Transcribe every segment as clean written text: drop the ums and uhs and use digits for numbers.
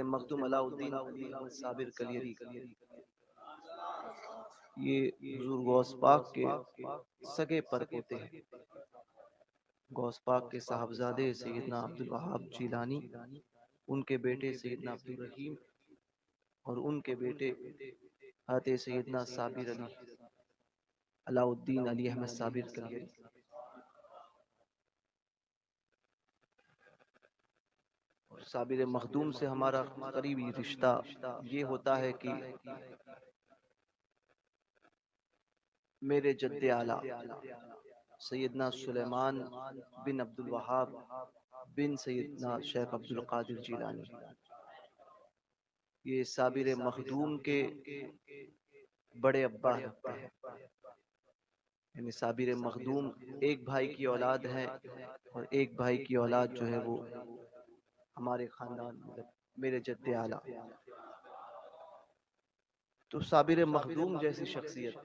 مخدوم علاء الدین علی احمد صابر کلیری، یہ حضور غوث پاک کے سگے پرپوتے ہیں۔ غوث پاک کے صاحبزادے سیدنا عبدالوہاب جیلانی، ان کے بیٹے سیدنا عبدالرحیم، اور ان کے بیٹے حضرت سیدنا صابر علی علاء الدین علی احمد صابر کلیری۔ صابر مخدوم سے ہمارا قریبی رشتہ یہ ہوتا ہے کہ میرے جد اعلیٰ سیدنا سلیمان بن عبدالوہاب بن سیدنا شیخ عبدالقادر جیلانی، یہ صابر مخدوم کے بڑے ابا لگتے ہیں۔ یعنی صابر مخدوم ایک بھائی کی اولاد ہے، اور ایک بھائی کی اولاد جو ہے وہ ہمارے خاندان میرے جد اعلیٰ۔ تو صابر مخدوم جیسی شخصیت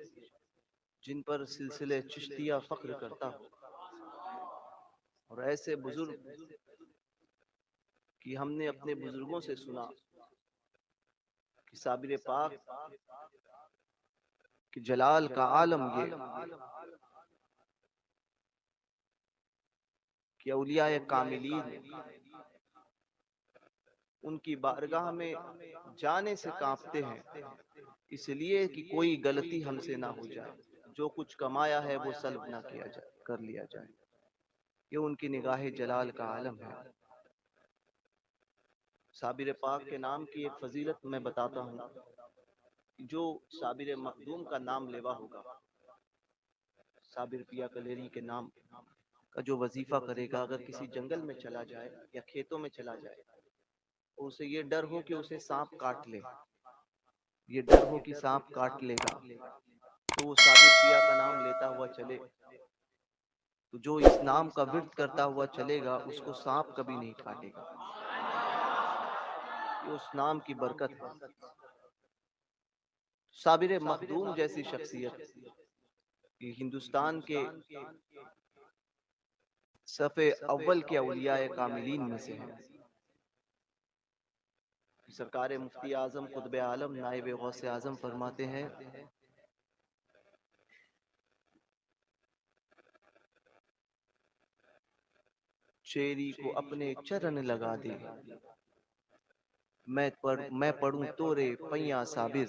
جن پر سلسلے چشتیہ فخر کرتا ہو، اور ایسے بزرگ کہ ہم نے اپنے بزرگوں سے سنا کہ صابر پاک کہ جلال کا عالم یہ کہ اولیاء کاملین ان کی بارگاہ میں جانے سے کانپتے ہیں، اس لیے کہ کوئی غلطی ہم سے نہ ہو جائے، جو کچھ کمایا ہے وہ سلب نہ کیا جائے، کر لیا جائے۔ یہ ان کی نگاہ جلال کا عالم ہے۔ صابر پاک کے نام کی ایک فضیلت میں بتاتا ہوں، جو صابر مخدوم کا نام لیوا ہوگا، صابر پیا کلیری کے نام کا جو وظیفہ کرے گا، اگر کسی جنگل میں چلا جائے یا کھیتوں میں چلا جائے، اسے یہ ڈر ہو کہ اسے سانپ کاٹ لے، یہ ڈر ہو کہ سانپ کاٹ لے گا، تو وہ صابر پیا کا نام لیتا ہوا چلے، تو جو اس نام کا ورد کرتا ہوا چلے گا اس کو سانپ کبھی نہیں کاٹے گا۔ یہ اس نام کی برکت ہے۔ صابر مخدوم جیسی شخصیت یہ ہندوستان کے صف اول کے اولیاء کاملین میں سے ہے۔ سرکار مفتی اعظم قطب عالم نائب غوث اعظم فرماتے ہیں، چیری کو اپنے چرن لگا دے، میں پڑھوں تورے پیاں صابر،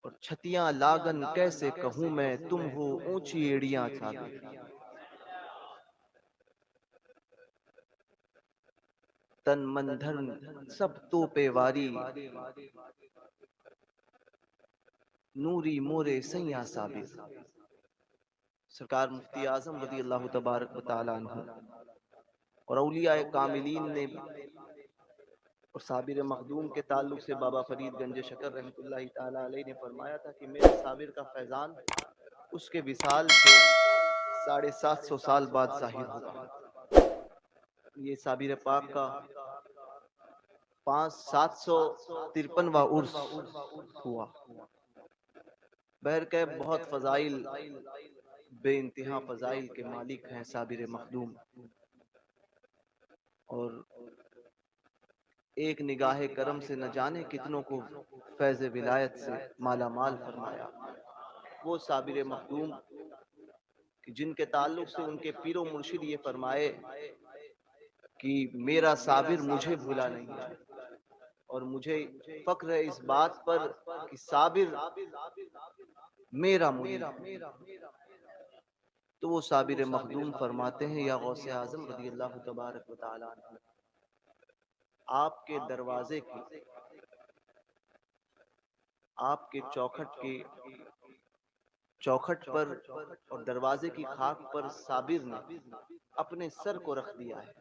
اور چھتیاں لاگن کیسے کہوں میں، تم ہو اونچی ایڑیاں صابر۔ تن من دھن سب تو پہ واری، نوری مورے سیاں صابر۔ سرکار مفتی اعظم رضی اللہ تبارک و تعالیٰ عنہ اور اولیاء کاملین نے اور صابر مخدوم کے تعلق سے بابا فرید گنج شکر رحمۃ اللہ تعالیٰ علیہ نے فرمایا تھا کہ میرے صابر کا فیضان اس کے وصال سے 750 سال بعد ظاہر ہوگا۔ یہ صابر پاک کا 753واں عرس ہوا۔ بہرکیف بہت فضائل، بے انتہا فضائل کے مالک ہیں صابر مخدوم، اور ایک نگاہ کرم سے نہ جانے کتنوں کو فیض ولایت سے مالا مال فرمایا۔ وہ صابر مخدوم جن کے تعلق سے ان کے پیر و مرشد یہ فرمائے کہ میرا صابر مجھے بھولا نہیں ہے، اور مجھے فخر ہے اس بات پر کہ صابر میرا مرید۔ تو وہ صابر مخدوم فرماتے ہیں، یا غوث اعظم رضی اللہ تبارک و تعالیٰ عنہ، آپ کے دروازے کی، آپ کے چوکھٹ پر اور دروازے کی خاک پر صابر نے اپنے سر کو رکھ دیا ہے،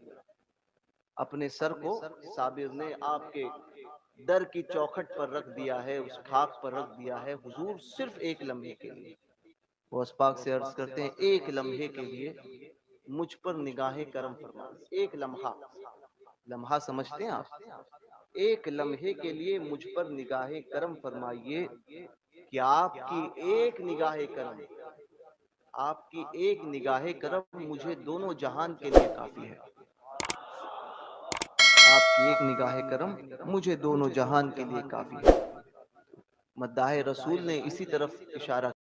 اپنے سر کو صابر نے آپ کے در کی چوکھٹ پر رکھ دیا ہے، اس خاک پر رکھ دیا ہے، حضور صرف ایک لمحے کے لیے۔ وہ اس پاک سے عرض کرتے ہیں، ایک لمحے کے لیے مجھ پر نگاہ کرم فرمائیے۔ ایک لمحہ سمجھتے ہیں آپ؟ ایک لمحے کے لیے مجھ پر نگاہ کرم فرمائیے کہ آپ کی ایک نگاہ کرم، آپ کی ایک نگاہ کرم مجھے دونوں جہان کے لیے کافی ہے۔ کی ایک نگاہ کرم مجھے دونوں جہان کے لیے کافی ہے۔ مداح رسول نے اسی طرف اشارہ